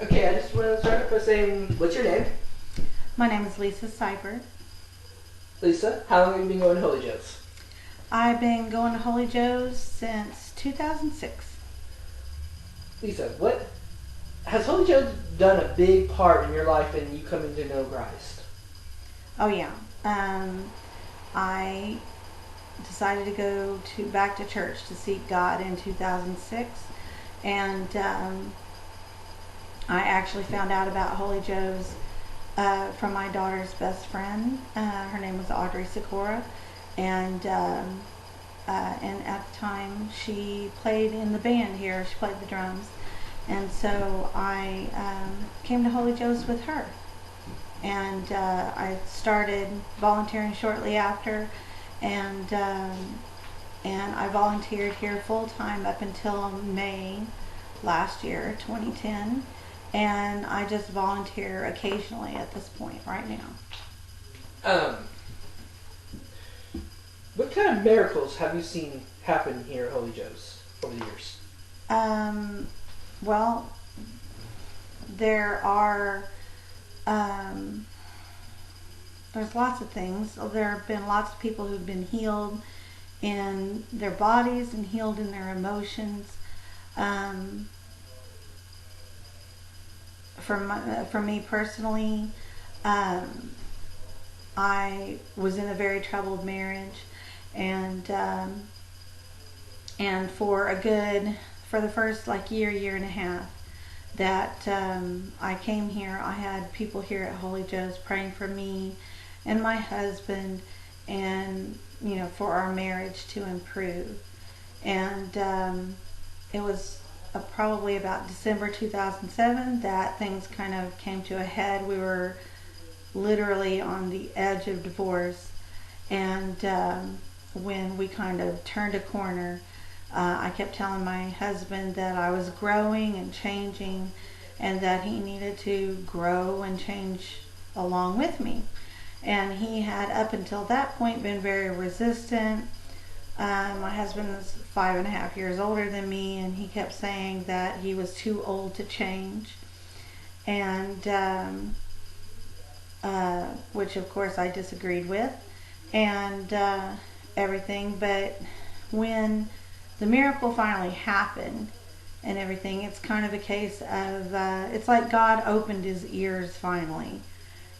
Okay, I just want to start by saying, what's your name? My name is Lisa Seibert. Lisa. How long have you been going to Holy Joe's? I've been going to Holy Joe's since 2006. Lisa, what has Holy Joe's done a big part in your life and you coming to know Christ? Oh yeah. I decided to go back to church to seek God in 2006, and I actually found out about Holy Joe's from my daughter's best friend. Her name was Audrey Sikora, and and at the time she played in the band here. She played the drums, and so I came to Holy Joe's with her, and I started volunteering shortly after, and I volunteered here full time up until May last year, 2010, and I just volunteer occasionally at this point right now. Um, what kind of miracles have you seen happen here at Holy Joe's over the years? Um, well, there are um, there's lots of things. There have been lots of people who've been healed in their bodies and healed in their emotions. Um, for me personally, um, I was in a very troubled marriage, and for the first like year and a half that I came here, I had people here at Holy Joe's praying for me and my husband, and for our marriage to improve. And it was probably about December 2007 that things kind of came to a head. We were literally on the edge of divorce, and when we kind of turned a corner, I kept telling my husband that I was growing and changing, and that he needed to grow and change along with me. And he had, up until that point, been very resistant. My husband was 5.5 years older than me, and he kept saying that he was too old to change, and which of course I disagreed with, and everything. But when the miracle finally happened and everything, it's kind of a case of it's like God opened his ears finally.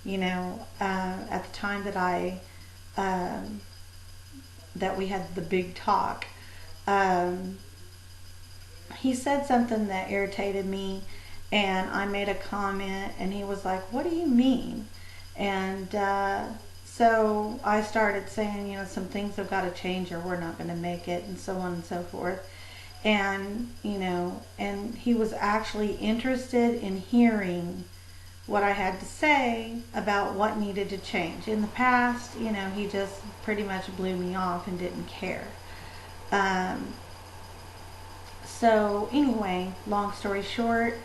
At the time that um, we had the big talk, um, he said something that irritated me, and I made a comment, and he was like, "What do you mean?" And so I started saying, some things have got to change or we're not going to make it, and so on and so forth. And, and he was actually interested in hearing what I had to say about what needed to change. In the past, he just pretty much blew me off and didn't care. Um, so, anyway, long story short,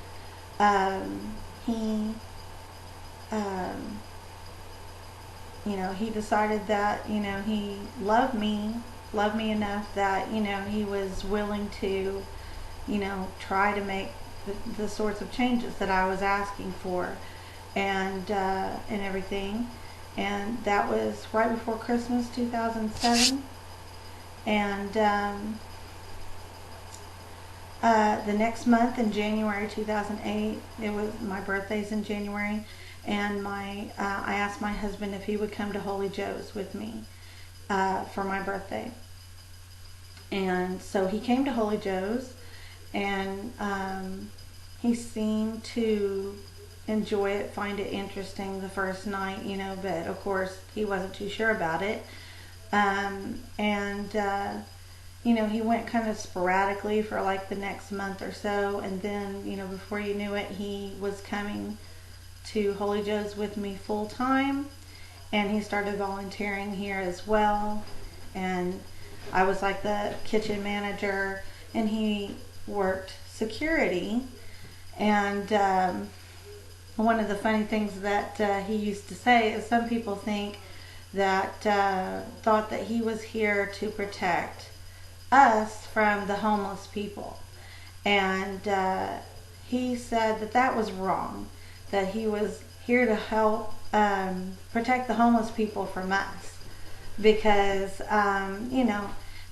he um, he decided that, he loved me enough that, he was willing to, try to make the sorts of changes that I was asking for, and everything. And that was right before Christmas 2007. And the next month, in January 2008, it was my birthday's in January, and I asked my husband if he would come to Holy Joe's with me for my birthday. And so he came to Holy Joe's, and he seemed to enjoy it, find it interesting the first night, but of course he wasn't too sure about it. And he went kind of sporadically for like the next month or so, and then, before you knew it, he was coming to Holy Joe's with me full time, and he started volunteering here as well. And I was like the kitchen manager, and he worked security. And one of the funny things that he used to say is, some people think that thought that he was here to protect us from the homeless people. And he said that that was wrong, that he was here to help protect the homeless people from us, because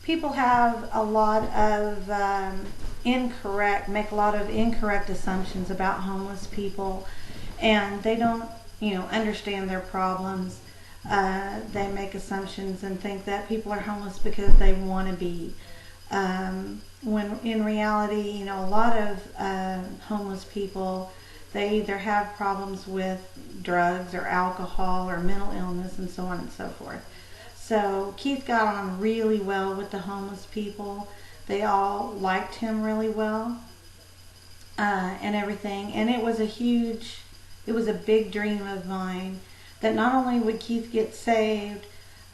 people have a lot of make a lot of incorrect assumptions about homeless people, and they don't understand their problems. They make assumptions and think that people are homeless because they want to be. When in reality, a lot of homeless people, they either have problems with drugs or alcohol or mental illness and so on and so forth. So Keith got on really well with the homeless people. They all liked him really well, and everything. And it was a big dream of mine that not only would Keith get saved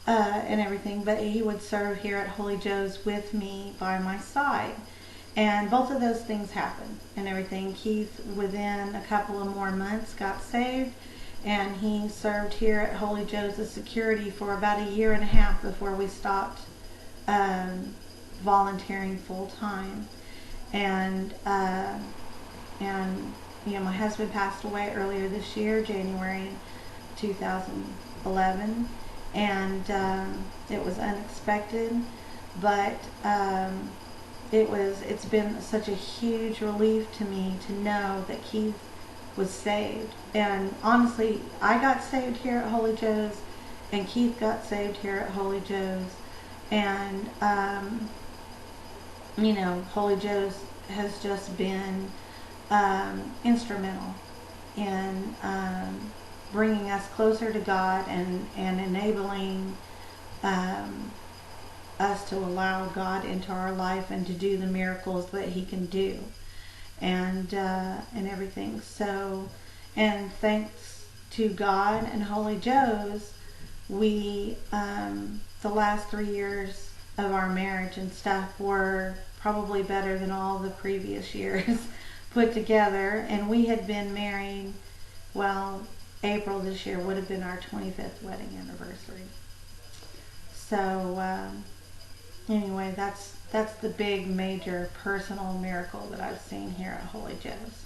and everything, but he would serve here at Holy Joe's with me by my side. And both of those things happened and everything. Keith, within a couple of more months, got saved, and he served here at Holy Joe's as security for about a year and a half before we stopped volunteering full time. And my husband passed away earlier this year, January 2011, and it was unexpected, but it's been such a huge relief to me to know that Keith was saved. And honestly, I got saved here at Holy Joe's, and Keith got saved here at Holy Joe's, and Holy Joe's has just been instrumental in bringing us closer to God and enabling us to allow God into our life and to do the miracles that He can do, and everything. So, and thanks to God and Holy Joe's, we the last 3 years of our marriage and stuff were probably better than all the previous years put together. And we had been married, April this year would have been our 25th wedding anniversary. So anyway, that's the big major personal miracle that I've seen here at Holy Joe's.